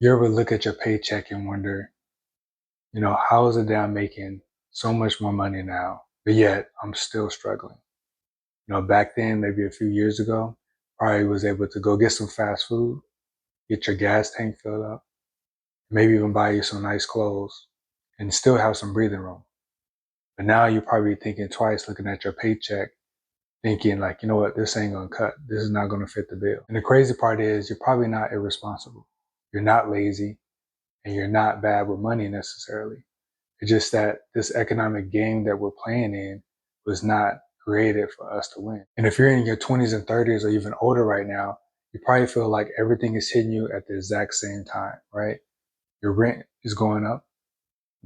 You ever look at your paycheck and wonder, how is it that I'm making so much more money now, but yet I'm still struggling? Back then, maybe a few years ago, probably was able to go get some fast food, get your gas tank filled up, maybe even buy you some nice clothes and still have some breathing room. But now you're probably thinking twice looking at your paycheck, thinking like, you know what, this ain't gonna cut. This is not gonna fit the bill. And the crazy part is you're probably not irresponsible. You're not lazy and you're not bad with money necessarily. It's just that this economic game that we're playing in was not created for us to win. And if you're in your 20s and 30s or even older right now, you probably feel like everything is hitting you at the exact same time, right? Your rent is going up.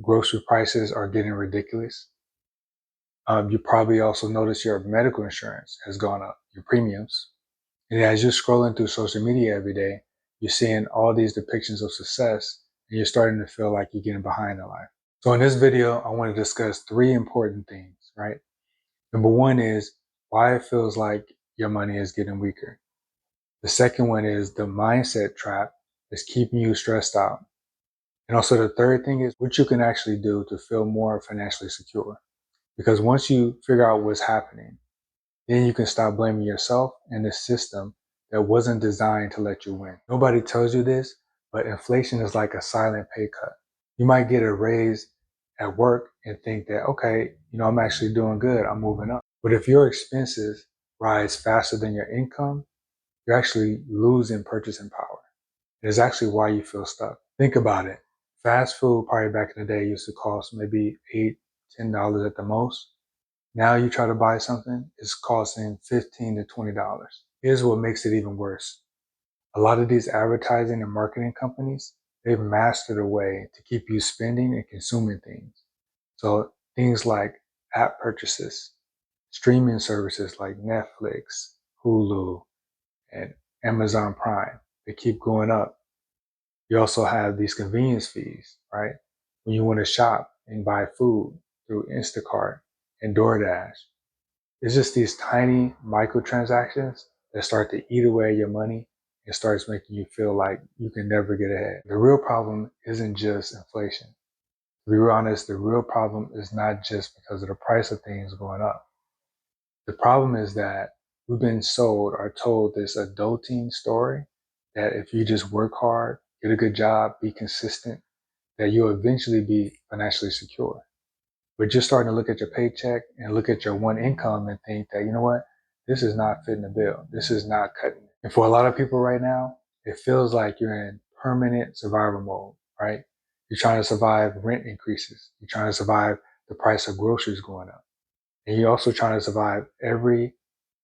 Grocery prices are getting ridiculous. You probably also notice your medical insurance has gone up, your premiums. And as you're scrolling through social media every day, you're seeing all these depictions of success and you're starting to feel like you're getting behind in life. So in this video, I want to discuss three important things, right? Number one is why it feels like your money is getting weaker. The second one is the mindset trap that's keeping you stressed out. And also the third thing is what you can actually do to feel more financially secure. Because once you figure out what's happening, then you can stop blaming yourself and the system that wasn't designed to let you win. Nobody tells you this, but inflation is like a silent pay cut. You might get a raise at work and think that, okay, I'm actually doing good. I'm moving up. But if your expenses rise faster than your income, you're actually losing purchasing power. It's actually why you feel stuck. Think about it. Fast food probably back in the day used to cost maybe $8, $10 at the most. Now you try to buy something, it's costing $15 to $20. Here's what makes it even worse. A lot of these advertising and marketing companies, they've mastered a way to keep you spending and consuming things. So things like app purchases, streaming services like Netflix, Hulu, and Amazon Prime, they keep going up. You also have these convenience fees, right? When you want to shop and buy food through Instacart and DoorDash. It's just these tiny microtransactions that start to eat away at your money and starts making you feel like you can never get ahead. The real problem isn't just inflation. To be real honest, the real problem is not just because of the price of things going up. The problem is that we've been sold or told this adulting story that if you just work hard, get a good job, be consistent, that you'll eventually be financially secure. But you're starting to look at your paycheck and look at your one income and think that, you know what, this is not fitting the bill. This is not cutting it. And for a lot of people right now, it feels like you're in permanent survival mode, right? You're trying to survive rent increases. You're trying to survive the price of groceries going up. And you're also trying to survive every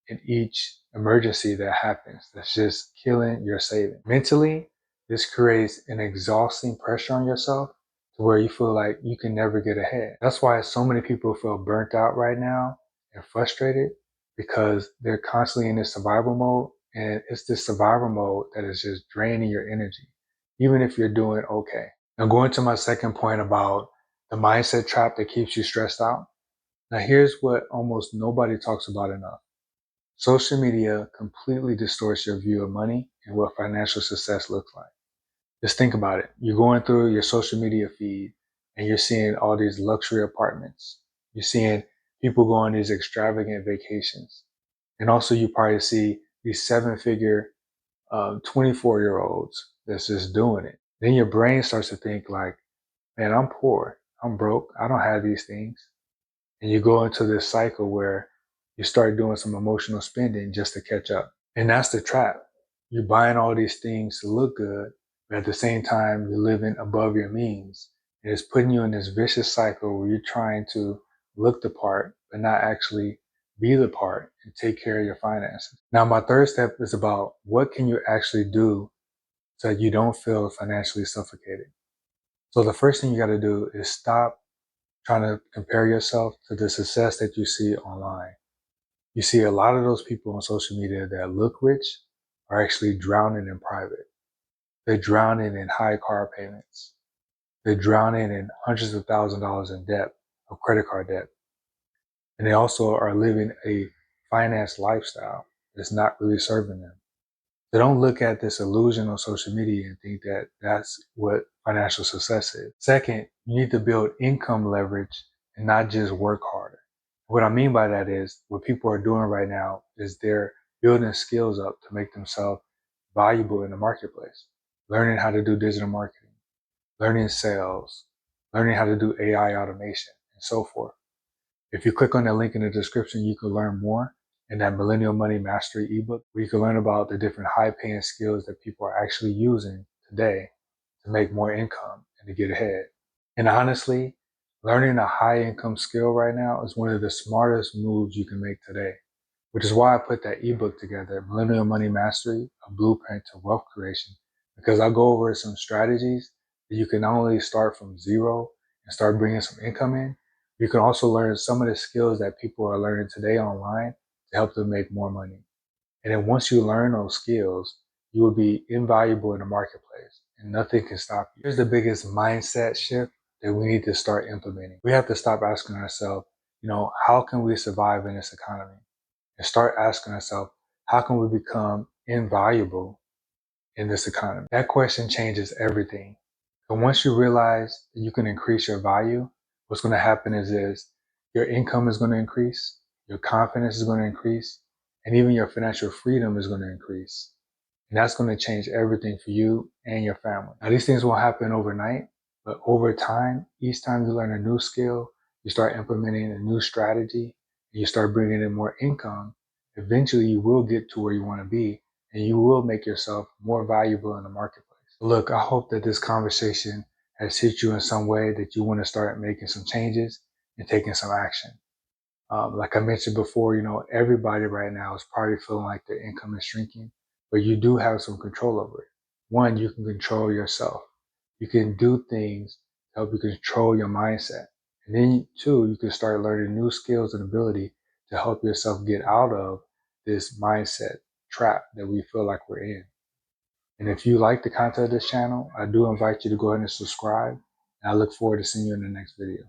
and each emergency that happens that's just killing your savings. Mentally, this creates an exhausting pressure on yourself to where you feel like you can never get ahead. That's why so many people feel burnt out right now and frustrated because they're constantly in this survival mode. And it's this survival mode that is just draining your energy, even if you're doing okay. Now, going to my second point about the mindset trap that keeps you stressed out. Now, here's what almost nobody talks about enough. Social media completely distorts your view of money and what financial success looks like. Just think about it. You're going through your social media feed and you're seeing all these luxury apartments. You're seeing people go on these extravagant vacations. And also you probably see these 7-figure 24-year-olds that's just doing it. Then your brain starts to think like, man, I'm poor. I'm broke. I don't have these things. And you go into this cycle where you start doing some emotional spending just to catch up. And that's the trap. You're buying all these things to look good, but at the same time, you're living above your means. And it's putting you in this vicious cycle where you're trying to look the part, but not actually be the part and take care of your finances. Now, my third step is about what can you actually do so that you don't feel financially suffocated. So the first thing you got to do is stop trying to compare yourself to the success that you see online. You see a lot of those people on social media that look rich are actually drowning in private. They're drowning in high car payments. They're drowning in hundreds of thousands of dollars in debt, of credit card debt. And they also are living a finance lifestyle that's not really serving them. So don't look at this illusion on social media and think that that's what financial success is. Second, you need to build income leverage and not just work harder. What I mean by that is what people are doing right now is they're building skills up to make themselves valuable in the marketplace, learning how to do digital marketing, learning sales, learning how to do AI automation, and so forth. If you click on that link in the description, you can learn more in that Millennial Money Mastery ebook, where you can learn about the different high paying skills that people are actually using today to make more income and to get ahead. And honestly, learning a high income skill right now is one of the smartest moves you can make today, which is why I put that ebook together, Millennial Money Mastery, a blueprint to wealth creation, because I go over some strategies that you can not only start from zero and start bringing some income in, you can also learn some of the skills that people are learning today online to help them make more money. And then once you learn those skills, you will be invaluable in the marketplace and nothing can stop you. Here's the biggest mindset shift that we need to start implementing. We have to stop asking ourselves, how can we survive in this economy? And start asking ourselves, how can we become invaluable in this economy? That question changes everything. But once you realize that you can increase your value, what's going to happen is this: your income is going to increase, your confidence is going to increase, and even your financial freedom is going to increase. And that's going to change everything for you and your family. Now, these things won't happen overnight, but over time, each time you learn a new skill, you start implementing a new strategy, and you start bringing in more income, eventually you will get to where you want to be, and you will make yourself more valuable in the marketplace. Look, I hope that this conversation has hit you in some way that you want to start making some changes and taking some action. Like I mentioned before, everybody right now is probably feeling like their income is shrinking, but you do have some control over it. One, you can control yourself. You can do things to help you control your mindset. And then two, you can start learning new skills and ability to help yourself get out of this mindset trap that we feel like we're in. And if you like the content of this channel, I do invite you to go ahead and subscribe. And I look forward to seeing you in the next video.